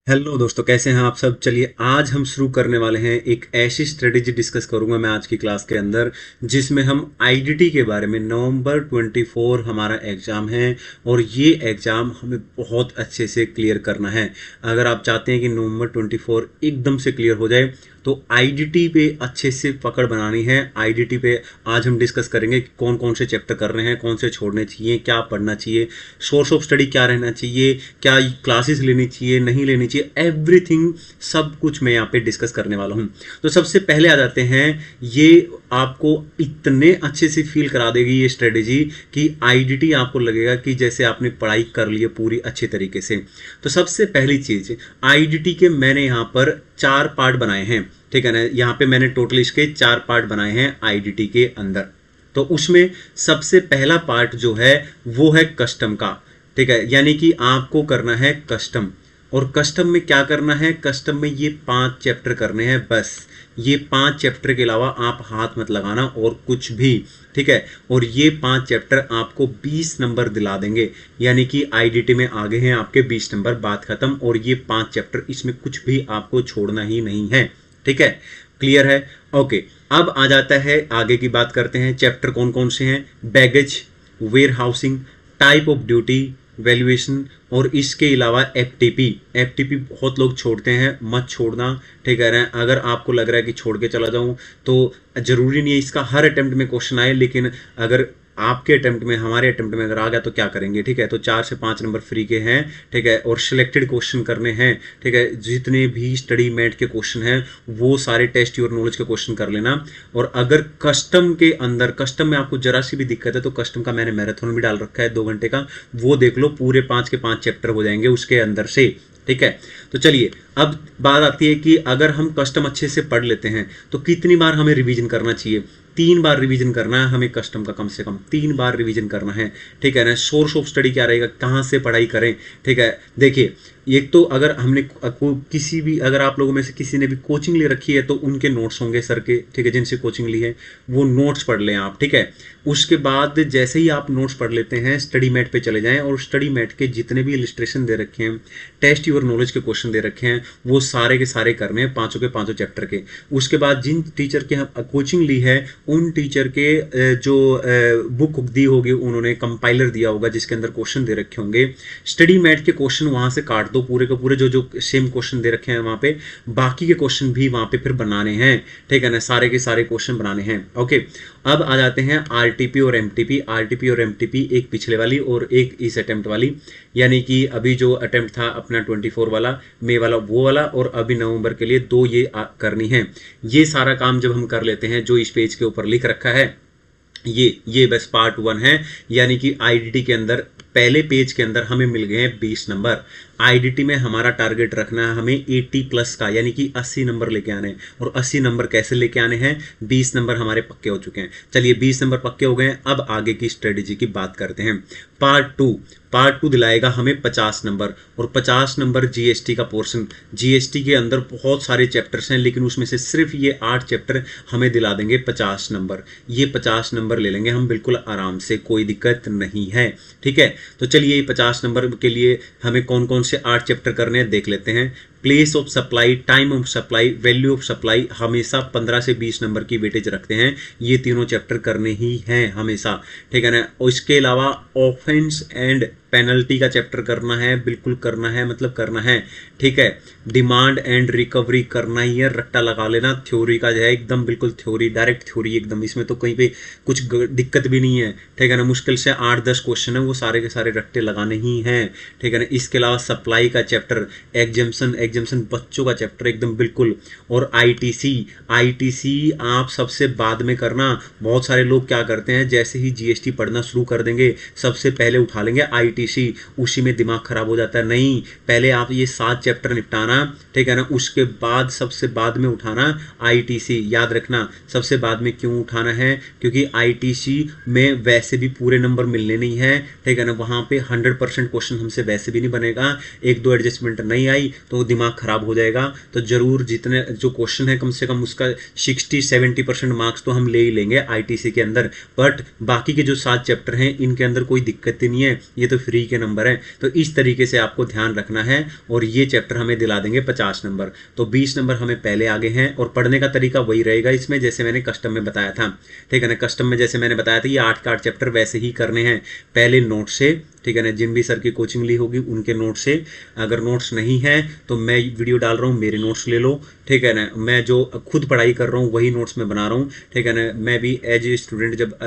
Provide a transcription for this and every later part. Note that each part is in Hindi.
हेलो दोस्तों, कैसे हैं आप सब। चलिए आज हम शुरू करने वाले हैं। एक ऐसी स्ट्रेटेजी डिस्कस करूंगा मैं आज की क्लास के अंदर जिसमें हम आईडीटी के बारे में। नवंबर 24 हमारा एग्ज़ाम है और ये एग्ज़ाम हमें बहुत अच्छे से क्लियर करना है। अगर आप चाहते हैं कि नवंबर 24 एकदम से क्लियर हो जाए तो आईडीटी पे अच्छे से पकड़ बनानी है। आईडीटी पे आज हम डिस्कस करेंगे कि कौन कौन से चैप्टर कर रहे हैं, कौन से छोड़ने चाहिए, क्या पढ़ना चाहिए, सोर्स ऑफ स्टडी क्या रहना चाहिए, क्या क्लासेस लेनी चाहिए, नहीं लेनी चाहिए, एवरीथिंग सब कुछ मैं यहाँ पे डिस्कस करने वाला हूँ। तो सबसे पहले आ जाते हैं, ये आपको इतने अच्छे से फील करा देगी ये स्ट्रेटेजी कि आईडीटी आपको लगेगा कि जैसे आपने पढ़ाई कर ली है पूरी अच्छे तरीके से। तो सबसे पहली चीज़, आईडीटी के मैंने यहाँ पर 4 पार्ट बनाए हैं, ठीक है ना। यहाँ पे मैंने टोटल इसके 4 पार्ट बनाए हैं आईडीटी के अंदर। तो उसमें सबसे पहला पार्ट जो है वो है कस्टम का, ठीक है। यानी कि आपको करना है कस्टम। और कस्टम में क्या करना है, कस्टम में ये 5 चैप्टर करने हैं बस। ये 5 चैप्टर के अलावा आप हाथ मत लगाना और कुछ भी, ठीक है। और ये 5 चैप्टर आपको 20 नंबर दिला देंगे, यानी कि आईडीटी में आगे हैं आपके 20 नंबर, बात खत्म। और ये 5 चैप्टर, इसमें कुछ भी आपको छोड़ना ही नहीं है, ठीक है। क्लियर है, ओके। अब आ जाता है, आगे की बात करते हैं। चैप्टर कौन कौन से हैं, baggage, ware housing, type of duty, valuation, और इसके अलावा एफटीपी। एफटीपी बहुत लोग छोड़ते हैं, मत छोड़ना, ठीक है ना। अगर आपको लग रहा है कि छोड़ के चला जाऊं तो जरूरी नहीं है इसका हर अटेम्प्ट में क्वेश्चन आए, लेकिन अगर आपके अटेम्प्ट में, हमारे अटेम्प्ट में अगर आ गया तो क्या करेंगे, ठीक है। तो 4 से 5 नंबर फ्री के हैं, ठीक है। और सिलेक्टेड क्वेश्चन करने हैं, ठीक है। जितने भी स्टडी मैट के क्वेश्चन हैं वो सारे टेस्ट योर नॉलेज के क्वेश्चन कर लेना। और अगर कस्टम के अंदर, कस्टम में आपको जरा सी भी दिक्कत है तो कस्टम का मैंने मैराथन भी डाल रखा है 2 घंटे का, वो देख लो। पूरे 5 के 5 चैप्टर हो जाएंगे उसके अंदर से, ठीक है। तो चलिए अब बात आती है कि अगर हम कस्टम अच्छे से पढ़ लेते हैं तो कितनी बार हमें रिवीजन करना चाहिए। 3 बार रिवीजन करना है हमें कस्टम का, कम से कम 3 बार रिवीजन करना है, ठीक है ना। सोर्स ऑफ स्टडी क्या रहेगा, कहाँ से पढ़ाई करें, ठीक है। देखिए, एक तो अगर हमने किसी भी, अगर आप लोगों में से किसी ने भी कोचिंग ले रखी है तो उनके नोट्स होंगे सर के, ठीक है। जिनसे कोचिंग ली है वो नोट्स पढ़ लें आप, ठीक है। उसके बाद जैसे ही आप नोट्स पढ़ लेते हैं स्टडी मैट पे चले जाएं और स्टडी मैट के जितने भी इलिस्ट्रेशन दे रखे हैं, टेस्ट योर नॉलेज के क्वेश्चन दे रखे हैं, वो सारे के सारे करने हैं, 5 के 5 चैप्टर के। उसके बाद जिन टीचर के हम कोचिंग ली है उन टीचर के जो बुक दी होगी, उन्होंने कंपाइलर दिया होगा जिसके अंदर क्वेश्चन दे रखे होंगे, स्टडी मैट के क्वेश्चन वहां से काट दो पूरे के पूरे, जो जो सेम क्वेश्चन दे रखे हैं वहां पे, बाकी के क्वेश्चन भी वहां पे फिर बनाने हैं, ठीक है ना। सारे के सारे क्वेश्चन बनाने हैं, ओके। अब आ जाते हैं आरटीपी और एमटीपी। आरटीपी और एमटीपी, एक पिछले वाली और एक इस अटेम्प्ट वाली, यानी कि अभी जो अटेम्प्ट था अपना 24 वाला, मई वाला वो वाला, और अभी नवंबर के लिए 2 ये करनी है। ये सारा काम जब हम कर लेते हैं जो इस पेज के ऊपर लिख रखा है, ये बस पार्ट 1 है। यानी कि आईडीटी के अंदर पहले पेज के अंदर हमें मिल गए हैं 20 नंबर। आईडीटी में हमारा टारगेट रखना है हमें 80 प्लस का, यानी कि 80 नंबर लेके आने हैं। और 80 नंबर कैसे लेके आने हैं, 20 नंबर हमारे पक्के हो चुके हैं। चलिए 20 नंबर पक्के हो गए हैं, अब आगे की स्ट्रेटेजी की बात करते हैं। पार्ट टू दिलाएगा हमें 50 नंबर, और 50 नंबर जीएसटी का पोर्शन। जीएसटी के अंदर बहुत सारे चैप्टर्स हैं, लेकिन उसमें से सिर्फ ये 8 चैप्टर हमें दिला देंगे 50 नंबर। ये 50 नंबर ले लेंगे हम बिल्कुल आराम से, कोई दिक्कत नहीं है, ठीक है। तो चलिए 50 नंबर के लिए हमें कौन कौन से 8 चैप्टर करने हैं देख लेते हैं। Place of supply, time of supply, value of supply, हमेशा 15 से 20 नंबर की वेटेज रखते हैं। ये तीनों चैप्टर करने ही हैं हमेशा, ठीक है ना। और इसके अलावा ऑफेंस एंड पेनल्टी का चैप्टर करना है, बिल्कुल करना है, मतलब करना है, ठीक है। डिमांड एंड रिकवरी करना ही है, रट्टा लगा लेना। थ्योरी का जो है एकदम बिल्कुल थ्योरी, डायरेक्ट थ्योरी एकदम, इसमें तो कहीं पे कुछ दिक्कत भी नहीं है, ठीक है ना। मुश्किल से 8-10 क्वेश्चन है, वो सारे के सारे रट्टे लगाने ही हैं, ठीक है ना। इसके अलावा सप्लाई का चैप्टर, एग्जाम्शन बच्चों का चैप्टर एकदम बिल्कुल। और आईटीसी आप सबसे बाद में करना। बहुत सारे लोग क्या करते हैं, जैसे ही जीएसटी पढ़ना शुरू कर देंगे सबसे पहले उठा लेंगे आईटीसी, उसी में दिमाग खराब हो जाता है। नहीं, पहले आप ये 7 चैप्टर निपटाना, ठीक है ना। उसके बाद सबसे बाद में उठाना आईटीसी। याद रखना सबसे बाद में क्यों उठाना है, क्योंकि आईटीसी में वैसे भी पूरे नंबर मिलने नहीं है, ठीक है ना। वहाँ पे 100% क्वेश्चन हमसे वैसे भी नहीं बनेगा। 1-2 एडजस्टमेंट नहीं आई तो दिमाग खराब हो जाएगा। तो जरूर जितने जो क्वेश्चन है कम से कम उसका 60-70% मार्क्स तो हम ले ही लेंगे आईटीसी के अंदर। बट बाकी के जो 7 चैप्टर हैं इनके अंदर कोई दिक्कत ही नहीं है, ये तो फ्री के नंबर हैं। तो इस तरीके से आपको ध्यान रखना है और ये चैप्टर हमें दिला देंगे 50 नंबर। तो 20 नंबर हमें पहले आगे हैं और पढ़ने का तरीका वही रहेगा इसमें जैसे मैंने कस्टम में बताया था, ठीक है ना। कस्टम में जैसे मैंने बताया था ये 8 का 8 चैप्टर वैसे ही करने हैं, पहले नोट से, ठीक है ना। जिन भी सर की कोचिंग ली होगी उनके नोट से, अगर नोट्स नहीं है तो मैं वीडियो डाल रहा हूँ मेरे नोट्स ले लो, ठीक है ना। मैं जो खुद पढ़ाई कर रहा हूँ वही नोट्स मैं बना रहा हूँ, ठीक है ना। मैं भी एज ए स्टूडेंट जब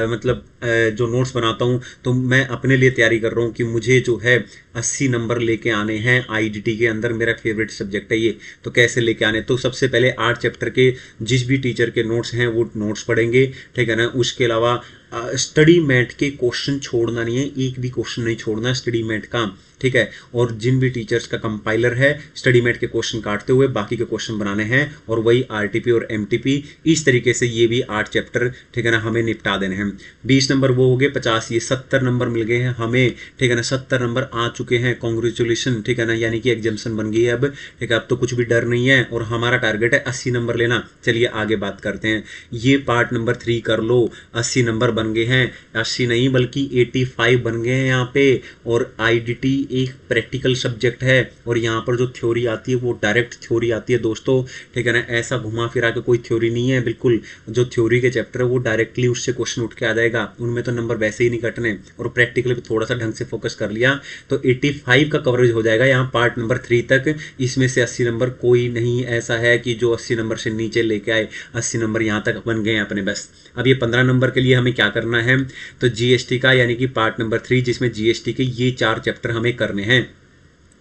जो नोट्स बनाता हूँ तो मैं अपने लिए तैयारी कर रहा हूँ कि मुझे जो है 80 नंबर लेके आने हैं आईडीटी के अंदर, मेरा फेवरेट सब्जेक्ट है ये। तो कैसे लेके आने, तो सबसे पहले 8 चैप्टर के जिस भी टीचर के नोट्स हैं वो नोट्स पढ़ेंगे, ठीक है ना। उसके अलावा स्टडी मैट के क्वेश्चन छोड़ना नहीं है, एक भी क्वेश्चन नहीं छोड़ना स्टडी मैट का, ठीक है। और जिन भी टीचर्स का कंपाइलर है स्टडी मैट के क्वेश्चन काटते हुए बाकी के क्वेश्चन बनाने हैं, और वही आरटीपी और एमटीपी। इस तरीके से ये भी 8 चैप्टर, ठीक है ना, हमें निपटा देने हैं। 20 नंबर वो हो गए, 50 ये 70 नंबर मिल गए हैं हमें, ठीक है ना। 70 नंबर आ चुके हैं, कॉन्ग्रेचुलेशन, ठीक है ना। यानी कि एग्जाम्शन बन गई है अब, ठीक है। अब तो कुछ भी डर नहीं है और हमारा टारगेट है 80 नंबर लेना। चलिए आगे बात करते हैं। ये पार्ट नंबर 3 कर लो, 80 नंबर बन गए हैं, 80 नहीं बल्कि 85 बन गए हैं यहाँ पे। और आईडीटी एक प्रैक्टिकल सब्जेक्ट है और यहाँ पर जो थ्योरी आती है वो डायरेक्ट थ्योरी आती है दोस्तों, ठीक है ना। ऐसा घुमा फिरा के कोई थ्योरी नहीं है, बिल्कुल जो थ्योरी के चैप्टर है वो डायरेक्टली उससे क्वेश्चन उठ के आ जाएगा, उनमें तो नंबर वैसे ही नहीं कटने। और प्रैक्टिकल पे थोड़ा सा ढंग से फोकस कर लिया तो 85 का कवरेज हो जाएगा यहाँ पार्ट नंबर 3 तक। इसमें से 80 नंबर कोई नहीं ऐसा है कि जो 80 नंबर से नीचे लेके आए, 80 नंबर यहाँ तक बन गए अपने बस। अब ये 15 नंबर के लिए हमें क्या करना है, तो जीएसटी का यानी कि पार्ट नंबर 3 जिसमें जीएसटी के ये 4 चैप्टर हमें करने हैं,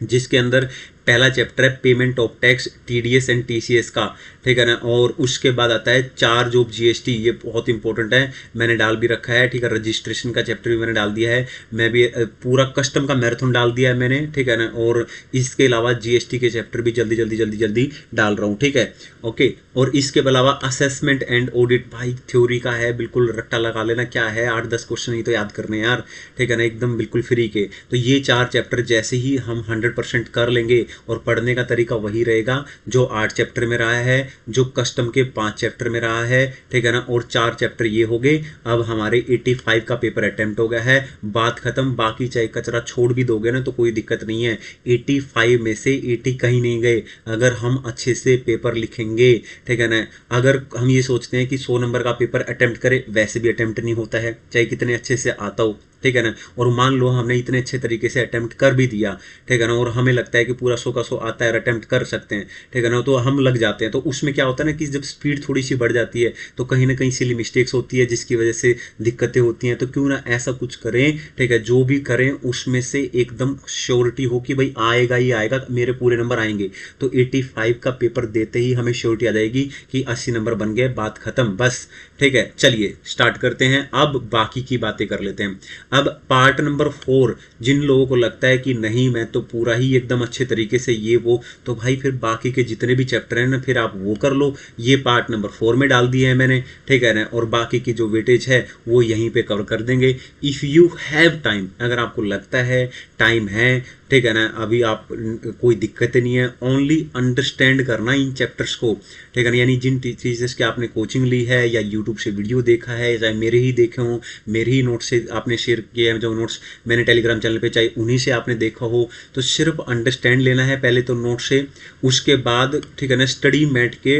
जिसके अंदर पहला चैप्टर है payment of tax, TDS and TCS का, ठीक है ना। और उसके बाद आता है 4 जो जीएसटी, ये बहुत इंपॉर्टेंट है, मैंने डाल भी रखा है, ठीक है। रजिस्ट्रेशन का चैप्टर भी मैंने डाल दिया है, मैं भी पूरा कस्टम का मैराथन डाल दिया है मैंने, ठीक है ना। और इसके अलावा जीएसटी के चैप्टर भी जल्दी डाल रहा हूँ, ठीक है, ओके। और इसके अलावा असेसमेंट एंड ऑडिट, भाई थ्योरी का है, बिल्कुल रट्टा लगा लेना, क्या है 8-10 क्वेश्चन ही तो याद करने यार, ठीक है ना, एकदम बिल्कुल फ्री के। तो ये 4 चैप्टर जैसे ही हम 100% कर लेंगे, और पढ़ने का तरीका वही रहेगा जो 8 चैप्टर में रहा है, जो कस्टम के 5 चैप्टर में रहा है, ठीक है ना। और 4 चैप्टर ये हो गए। अब हमारे 85 का पेपर अटेम्प्ट हो गया है, बात खत्म। बाकी चाहे कचरा छोड़ भी दोगे ना तो कोई दिक्कत नहीं है, 85 में से 80 कहीं नहीं गए अगर हम अच्छे से पेपर लिखेंगे, ठीक है ना। अगर हम ये सोचते हैं कि 100 नंबर का पेपर अटेम्प्ट करें, वैसे भी अटेम्प्ट नहीं होता है चाहे कितने अच्छे से आता हो, ठीक है ना। और मान लो हमने इतने अच्छे तरीके से अटेम्प्ट कर भी दिया, ठीक है ना, और हमें लगता है कि पूरा 100 का 100 आता है और अटेम्प्ट कर सकते हैं, ठीक है ना, तो हम लग जाते हैं। तो उसमें क्या होता है ना कि जब स्पीड थोड़ी सी बढ़ जाती है तो कहीं ना कहीं सिली मिस्टेक्स होती है जिसकी वजह से दिक्कतें होती हैं। तो क्यों ना ऐसा कुछ करें, ठीक है, जो भी करें उसमें से एकदम श्योरिटी हो कि भाई आएगा ही आएगा, मेरे पूरे नंबर आएंगे। तो 85 का पेपर देते ही हमें श्योरिटी आ जाएगी कि 80 नंबर बन गए, बात खत्म बस, ठीक है। चलिए स्टार्ट करते हैं, अब बाकी की बातें कर लेते हैं। अब पार्ट नंबर 4, जिन लोगों को लगता है कि नहीं मैं तो पूरा ही एकदम अच्छे तरीके से ये वो, तो भाई फिर बाकी के जितने भी चैप्टर हैं ना फिर आप वो कर लो, ये पार्ट नंबर 4 में डाल दिए हैं मैंने, ठीक है ना। और बाकी की जो वेटेज है वो यहीं पे कवर कर देंगे। इफ़ यू हैव टाइम, अगर आपको लगता है टाइम है, ठीक है ना, अभी आप कोई दिक्कत नहीं है, ओनली अंडरस्टैंड करना इन चैप्टर्स को, ठीक है ना। यानी जिन टीचर्स की आपने कोचिंग ली है या यूट्यूब से वीडियो देखा है, चाहे मेरे ही देखे हों, मेरे ही नोट्स से आपने शेयर किए हैं जो नोट्स मैंने टेलीग्राम चैनल पे, चाहे उन्हीं से आपने देखा हो, तो सिर्फ अंडरस्टैंड लेना है पहले तो नोट से, उसके बाद ठीक है ना स्टडी मैट के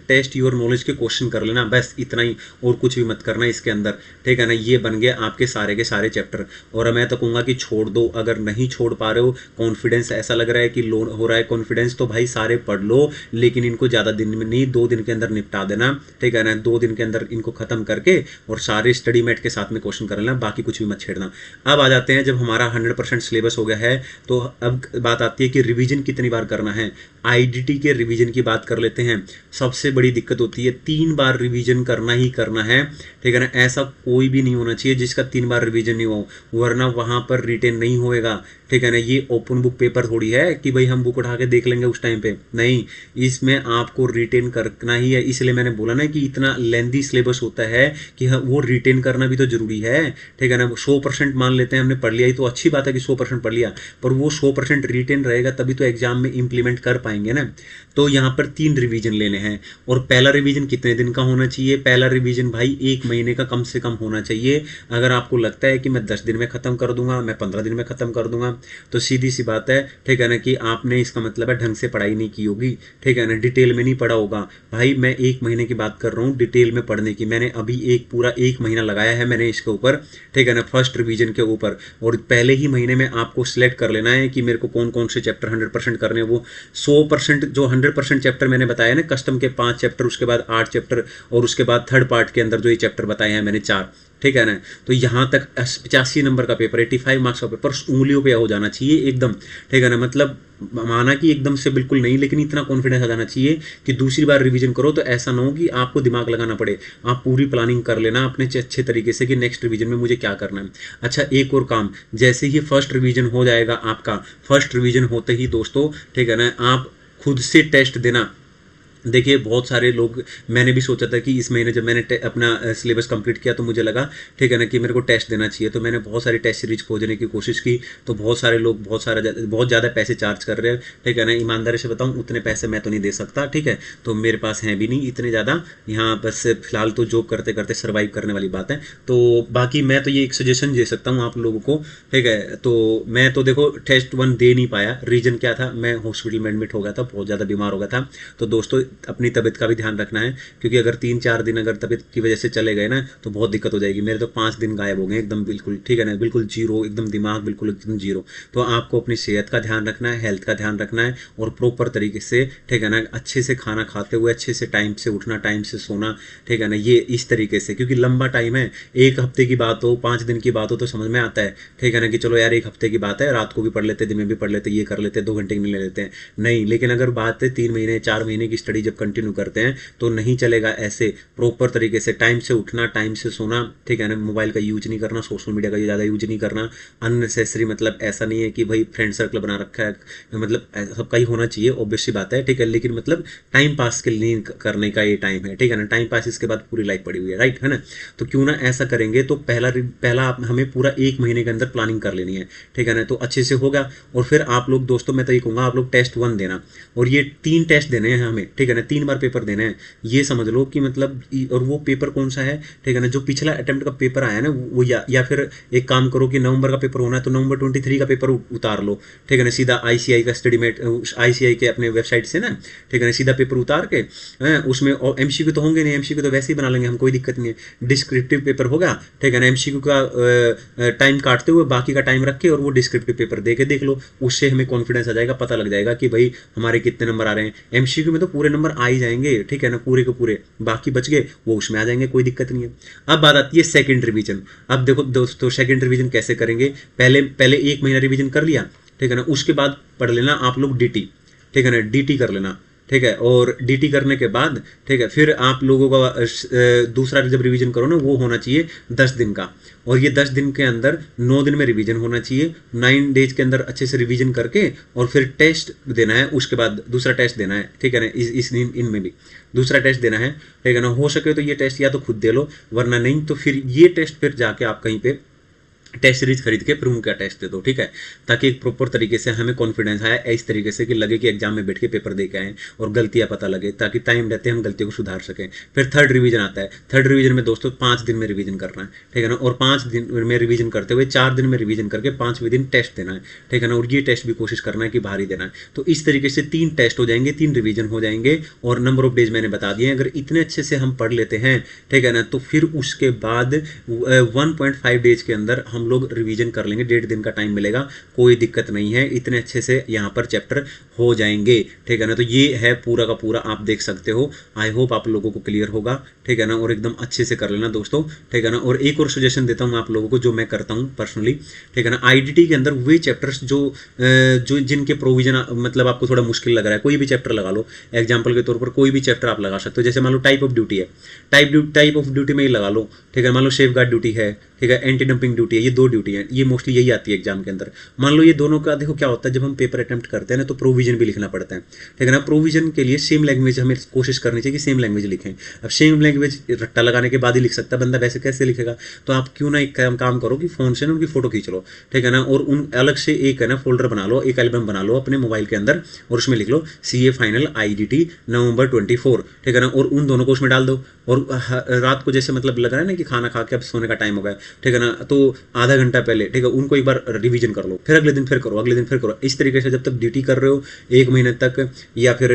टेस्ट योर नॉलेज के क्वेश्चन कर लेना, बस इतना ही, और कुछ भी मत करना इसके अंदर, ठीक है ना। ये बन गया आपके सारे के सारे चैप्टर। और मैं तो कहूँगा कि छोड़ दो, अगर नहीं छोड़ पा रहे हो, कॉन्फिडेंस ऐसा लग रहा है कि लो हो रहा है कॉन्फिडेंस, तो भाई सारे पढ़ लो, लेकिन इनको ज़्यादा दिन में नहीं, 2 दिन के अंदर निपटा देना, ठीक है ना। 2 दिन के अंदर इनको खत्म करके और सारे स्टडी मैट के साथ में क्वेश्चन कर लेना, बाकी कुछ भी मत छेड़ना। अब आ जाते हैं, जब हमारा 100% सिलेबस हो गया है तो अब बात आती है कि रिवीजन कितनी बार करना है। आईडीटी के रिवीजन की बात कर लेते हैं। सबसे बड़ी दिक्कत होती है 3 बार रिवीजन करना ही करना है, ठीक है ना। ऐसा कोई भी नहीं होना चाहिए जिसका 3 बार रिवीजन नहीं हो, वरना वहाँ पर रिटेन नहीं होएगा, ठीक है ना। ये ओपन बुक पेपर थोड़ी है कि भाई हम बुक उठा के देख लेंगे उस टाइम पे, नहीं, इसमें आपको रिटेन करना ही है। इसलिए मैंने बोला ना कि इतना लेंथी सिलेबस होता है कि वो रिटेन करना भी तो जरूरी है, ठीक है ना। 100% मान लेते हैं हमने पढ़ लिया, ही तो अच्छी बात है कि 100% पढ़ लिया, पर वो 100% रिटेन रहेगा तभी तो एग्जाम में इंप्लीमेंट कर पाएंगे ना। तो यहाँ पर 3 रिवीजन लेने हैं। और पहला रिवीजन कितने दिन का होना चाहिए? पहला रिवीजन भाई 1 महीने का कम से कम होना चाहिए। अगर आपको लगता है कि मैं 10 दिन में ख़त्म कर दूंगा, मैं 15 दिन में ख़त्म कर दूंगा, तो सीधी सी बात है, ठीक है ना, कि आपने इसका मतलब है ढंग से पढ़ाई नहीं की होगी, ठीक है ना, डिटेल में नहीं पढ़ा होगा। भाई मैं 1 महीने की बात कर रहा हूँ डिटेल में पढ़ने की। मैंने अभी पूरा 1 महीना लगाया है मैंने इसके ऊपर, ठीक है ना, फर्स्ट रिवीजन के ऊपर। और पहले ही महीने में आपको सिलेक्ट कर लेना है कि मेरे को कौन कौन से चैप्टर 100% करने हैं। वो 100% जो 100% चैप्टर मैंने बताया ना, कस्टम के 5 चैप्टर, उसके बाद 8 चैप्टर, और उसके बाद थर्ड पार्ट के अंदर जो ये चैप्टर बताए हैं मैंने 4, ठीक है ना। तो यहाँ तक 85 नंबर का पेपर, 85 मार्क्स का पेपर उंगलियों पे हो जाना चाहिए एकदम, ठीक है ना। मतलब माना कि एकदम से बिल्कुल नहीं, लेकिन इतना कॉन्फिडेंस आ जाना चाहिए कि दूसरी बार रिवीजन करो तो ऐसा ना हो कि आपको दिमाग लगाना पड़े। आप पूरी प्लानिंग कर लेना अपने अच्छे तरीके से कि नेक्स्ट रिवीजन में मुझे क्या करना है। अच्छा, एक और काम, जैसे ही फर्स्ट रिवीजन हो जाएगा आपका, फर्स्ट रिवीजन होते ही दोस्तों, ठीक है ना, आप खुद से टेस्ट देना। देखिए बहुत सारे लोग, मैंने भी सोचा था कि इस महीने जब मैंने अपना सिलेबस कंप्लीट किया तो मुझे लगा, ठीक है ना, कि मेरे को टेस्ट देना चाहिए। तो मैंने बहुत सारी टेस्ट सीरीज खोजने की कोशिश की, तो बहुत सारे लोग बहुत ज़्यादा पैसे चार्ज कर रहे हैं, ठीक है ना। ईमानदारी से बताऊं, उतने पैसे मैं तो नहीं दे सकता, ठीक है, तो मेरे पास हैं भी नहीं इतने ज़्यादा। यहाँ बस फिलहाल तो जॉब करते करते सर्वाइव करने वाली बात है। तो बाकी मैं तो ये एक सजेशन दे सकता हूँ आप लोगों को, ठीक है। तो मैं तो देखो टेस्ट 1 दे नहीं पाया। रीज़न क्या था? मैं हॉस्पिटल में एडमिट हो गया था, बहुत ज़्यादा बीमार हो गया था। तो दोस्तों अपनी तबीयत का भी ध्यान रखना है, क्योंकि अगर 3-4 दिन अगर तबीयत की वजह से चले गए ना तो बहुत दिक्कत हो जाएगी। मेरे तो 5 दिन गायब हो गए एकदम, बिल्कुल, ठीक है ना, बिल्कुल जीरो, एकदम दिमाग बिल्कुल एकदम जीरो। तो आपको अपनी सेहत का ध्यान रखना है, हेल्थ का ध्यान रखना है, और प्रॉपर तरीके से, ठीक है ना, अच्छे से खाना खाते हुए, अच्छे से टाइम से उठना, टाइम से सोना, ठीक है ना, ये इस तरीके से। क्योंकि लंबा टाइम है, 1 हफ्ते की बात हो, 5 दिन की बात हो तो समझ में आता है, ठीक है ना, कि चलो यार 1 हफ्ते की बात है, रात को भी पढ़ लेते, दिन में भी पढ़ लेते, ये कर लेते, 2 घंटे में ले लेते हैं, नहीं। लेकिन अगर बात है 3 महीने 4 महीने की स्टडी जब कंटिन्यू करते हैं तो नहीं चलेगा ऐसे। प्रॉपर तरीके से टाइम से उठना, टाइम से सोना, ठीक है ना, मोबाइल का यूज नहीं करना, सोशल मीडिया का ज़्यादा यूज नहीं करना अननेसेसरी। मतलब ऐसा नहीं है कि भाई फ्रेंड सर्कल बना रखा है, मतलब सबका ही होना चाहिए, ऑब्वियस सी बात है, ठीक है, लेकिन मतलब टाइम पास के लिए करने का ये टाइम है, ठीक है ना। टाइम पास इसके बाद पूरी लाइफ पड़ी हुई है, राइट है ना। तो क्यों ना ऐसा करेंगे। तो पहला हमें पूरा 1 महीने के अंदर प्लानिंग कर लेनी है, ठीक है ना, तो अच्छे से होगा। और फिर आप लोग दोस्तों, मैं तो ये कहूँगा आप लोग टेस्ट 1 देना, और ये 3 टेस्ट देने हैं हमें, ठीक है ना, 3 बार पेपर देने हैं, ये समझ लो कि मतलब। और वो पेपर कौन सा है, ठीक है ना, जो पिछला अटेम्प्ट का पेपर आया ना वो, या फिर एक काम करो कि नवंबर का पेपर होना है तो नवंबर 23 का पेपर उतार लो, ठीक है ना, सीधा आईसीआई का स्टडीमेट, आईसीआई के अपने वेबसाइट से ना, ठीक है ना, सीधा पेपर उतार के उसमें। और एमसीक्यू तो होंगे नहीं, एमसीक्यू तो वैसे ही बना लेंगे हम, कोई दिक्कत नहीं है। डिस्क्रिप्टिव पेपर होगा, ठीक है ना, एमसीक्यू का टाइम काटते हुए बाकी का टाइम रख के, और वो डिस्क्रिप्टिव पेपर दे के देख लो, उससे हमें कॉन्फिडेंस आ जाएगा, पता लग जाएगा कि भाई हमारे कितने नंबर आ रहे हैं। एमसीक्यू में तो पूरे नंबर आ ही जाएंगे, ठीक है ना, पूरे के पूरे, बाकी बच गए वो उसमें आ जाएंगे, कोई दिक्कत नहीं है। अब बात आती है सेकंड रिवीजन। अब देखो दोस्तों सेकंड रिवीजन कैसे करेंगे, पहले 1 महीना रिवीजन कर लिया, ठीक है ना, उसके बाद पढ़ लेना आप लोग डीटी, ठीक है ना, डीटी कर लेना, ठीक है। और डीटी करने के बाद, ठीक है, फिर आप लोगों का दूसरा जब रिवीजन करो ना वो होना चाहिए 10 दिन का। और ये 10 दिन के अंदर 9 दिन में रिवीजन होना चाहिए, 9 डेज के अंदर अच्छे से रिवीजन करके, और फिर टेस्ट देना है, उसके बाद दूसरा टेस्ट देना है, ठीक है ना, इस इनमें भी दूसरा टेस्ट देना है, ठीक है ना। हो सके तो ये टेस्ट या तो खुद दे लो, वरना नहीं तो फिर ये टेस्ट फिर जाके आप कहीं पे टेस्ट सीरीज खरीद के फिर उनका टेस्ट दे दो, ठीक है, ताकि एक प्रॉपर तरीके से हमें कॉन्फिडेंस आए, इस तरीके से कि लगे कि एग्जाम में बैठ के पेपर दे के आए और गलतियां पता लगे, ताकि टाइम रहते हम गलतियों को सुधार सकें। फिर थर्ड रिवीजन आता है। थर्ड रिवीजन में दोस्तों 5 दिन में रिवीजन करना है, ठीक है ना, और 5 दिन में रिवीजन करते हुए 4 दिन में रिवीजन करके 5वें दिन टेस्ट देना है, ठीक है ना, और ये टेस्ट भी कोशिश करना है कि भारी देना है। तो इस तरीके से 3 टेस्ट हो जाएंगे, 3 रिवीजन हो जाएंगे, और नंबर ऑफ डेज मैंने बता दिए। अगर इतने अच्छे से हम पढ़ लेते हैं, ठीक है ना, तो फिर उसके बाद 1.5 डेज के अंदर हम लोग रिवीजन कर लेंगे, 1.5 दिन का टाइम मिलेगा, कोई दिक्कत नहीं है, इतने अच्छे से यहाँ पर चैप्टर हो जाएंगे, ठीक है ना। तो ये है पूरा का पूरा, आप देख सकते हो। आई होप आप लोगों को क्लियर होगा, ठीक है ना, और एकदम अच्छे से कर लेना दोस्तों, ठीक है ना। और एक और सजेशन देता हूँ आप लोगों को, जो मैं करता हूँ पर्सनली, ठीक है ना, आईडीटी के अंदर वे चैप्टर्स जो जिनके प्रोविजन मतलब आपको थोड़ा मुश्किल लग रहा है, कोई भी चैप्टर लगा लो, एग्जाम्पल के तौर पर कोई भी चैप्टर आप लगा सकते हो। जैसे मान लो टाइप ऑफ ड्यूटी है, टाइप ऑफ ड्यूटी में ही लगा लो, ठीक है, मान लो सेफ गार्ड ड्यूटी है, ठीक है, एंटी डंपिंग ड्यूटी है, ये 2 ड्यूटी है, ये मोस्टली यही आती है एग्जाम के अंदर। मान लो ये दोनों का देखो क्या होता है, जब हम पेपर अटेम्प्ट करते हैं ना तो प्रोविजन भी लिखना पड़ता है, ठीक है ना। प्रोविजन के लिए सेम लैंग्वेज हमें कोशिश करनी चाहिए कि सेम लैंग्वेज लिखें। अब सेम लैंग्वेज रट्टा लगाने के बाद ही लिख सकता है बंदा, वैसे कैसे लिखेगा। तो आप क्यों ना एक काम करो कि फ़ोन से ना उनकी फ़ोटो खींच लो, ठीक है ना, और उन अलग से एक है ना फोल्डर बना लो, एक एल्बम बना लो अपने मोबाइल के अंदर, और उसमें लिख लो CA फाइनल IDT नवंबर 24, ठीक है ना, और उन दोनों को उसमें डाल दो। और रात को जैसे मतलब लग रहा है ना कि खाना खा के अब सोने का टाइम हो गया, ठीक है ना, तो आधा घंटा पहले, ठीक है, उनको एक बार रिवीजन कर लो, फिर अगले दिन फिर करो, अगले दिन फिर करो। इस तरीके से जब तक ड्यूटी कर रहे हो 1 महीने तक, या फिर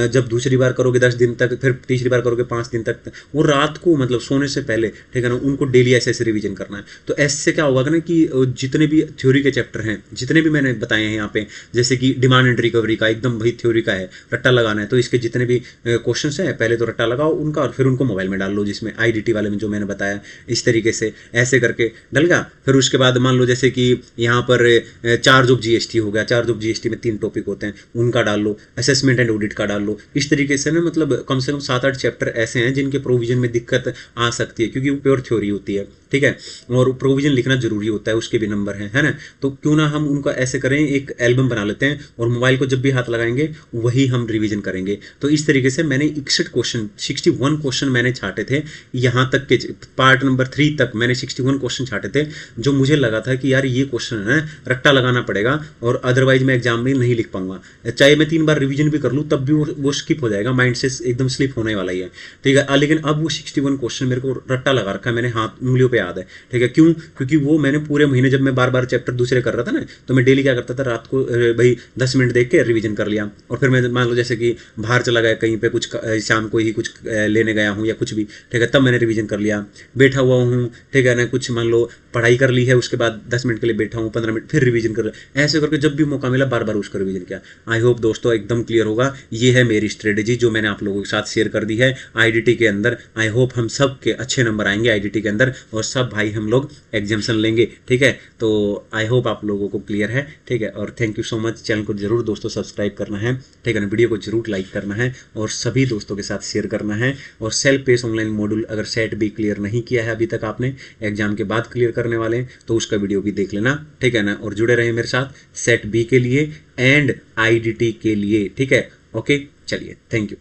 जब दूसरी बार करोगे 10 दिन तक, फिर तीसरी बार करोगे 5 दिन तक, वो रात को मतलब सोने से पहले, ठीक है ना, उनको डेली ऐसे ऐसे रिवीजन करना है। तो ऐसे क्या होगा ना कि जितने भी थ्योरी के चैप्टर हैं, जितने भी मैंने बताए हैं यहाँ पे, जैसे कि डिमांड एंड रिकवरी का एकदम भाई थ्योरी का है, रट्टा लगाना है, तो इसके जितने भी क्वेश्चंस हैं पहले तो रट्टा लगाओ उनका, और फिर उनको मोबाइल में डाल लो, जिसमें IDT वाले में जो मैंने बताया, इस तरीके से ऐसे करके डल गया। फिर उसके बाद मान लो जैसे कि यहाँ पर चार्ज ऑफ GST हो गया, चार्ज ऑफ GST में 3 टॉपिक होते हैं, उनका डाल लो, असेसमेंट एंड ऑडिट का डाल लो। इस तरीके से ना मतलब कम से कम 7-8 चैप्टर ऐसे हैं जिनके प्रोविजन में दिक्कत आ सकती है, क्योंकि वो प्योर थ्योरी होती है, ठीक है, और प्रोविजन लिखना जरूरी होता है, उसके भी नंबर हैं, है ना। तो क्यों ना हम उनको ऐसे करें, एक एल्बम बना लेते हैं और मोबाइल को जब भी हाथ लगाएंगे वही हम रिवीजन करेंगे। तो इस तरीके से मैंने 61 क्वेश्चन, 61 क्वेश्चन मैंने छाटे थे, यहाँ तक के पार्ट नंबर 3 तक मैंने 61 क्वेश्चन छाटे थे, जो मुझे लगा था कि यार ये क्वेश्चन है रट्टा लगाना पड़ेगा और अदरवाइज मैं एग्जाम में नहीं लिख पाऊंगा, चाहे मैं 3 बार रिवीजन भी कर लूँ तब भी वो स्किप हो जाएगा, माइंड से एकदम स्लिप होने वाला ही है, ठीक है। लेकिन अब वो 61 क्वेश्चन मेरे को रट्टा लगा रखा है, मैंने हाथ उंगलियों पे याद है, ठीक है। क्यों? क्योंकि वो मैंने पूरे महीने जब मैं बार बार चैप्टर दूसरे कर रहा था ना, तो मैं डेली क्या करता था, रात को भाई 10 मिनट देख के रिवीजन कर लिया, और फिर मैं मान लो जैसे कि बाहर चला गया कहीं पे, कुछ शाम को ही कुछ लेने गया हूँ या कुछ भी, ठीक है, तब मैंने रिवीजन कर लिया। बैठा हुआ हूँ, ठीक है ना, कुछ मान लो पढ़ाई कर ली है, उसके बाद 10 मिनट के लिए बैठा हूँ, 15 मिनट फिर रिवीजन कर लिया, ऐसे करके जब भी मौका मिला बार बार उसका रिवीजन किया। आई होप दोस्तों एकदम क्लियर होगा। ये है मेरी स्ट्रेटेजी जो मैंने आप लोगों के साथ शेयर कर दी है IDT के अंदर। आई होप हम सब के अच्छे नंबर आएंगे IDT के अंदर, और सब भाई हम लोग एग्जामिनेशन लेंगे, ठीक है। तो आई होप आप लोगों को क्लियर है, ठीक है। और thank you so much. Channel को जरूर दोस्तों सब्सक्राइब करना है, ठीक है ना, वीडियो को जरूर लाइक करना है और सभी दोस्तों के साथ शेयर करना है। और सेल्फ पेस ऑनलाइन मॉड्यूल अगर सेट भी क्लियर नहीं किया है अभी तक आपने, एग्जाम के बाद क्लियर करने वाले हैं, तो उसका वीडियो भी देख लेना, ठीक है ना, और जुड़े रहे मेरे साथ सेट B के लिए एंड IDT के लिए, ठीक है। ओके, चलिए, थैंक यू।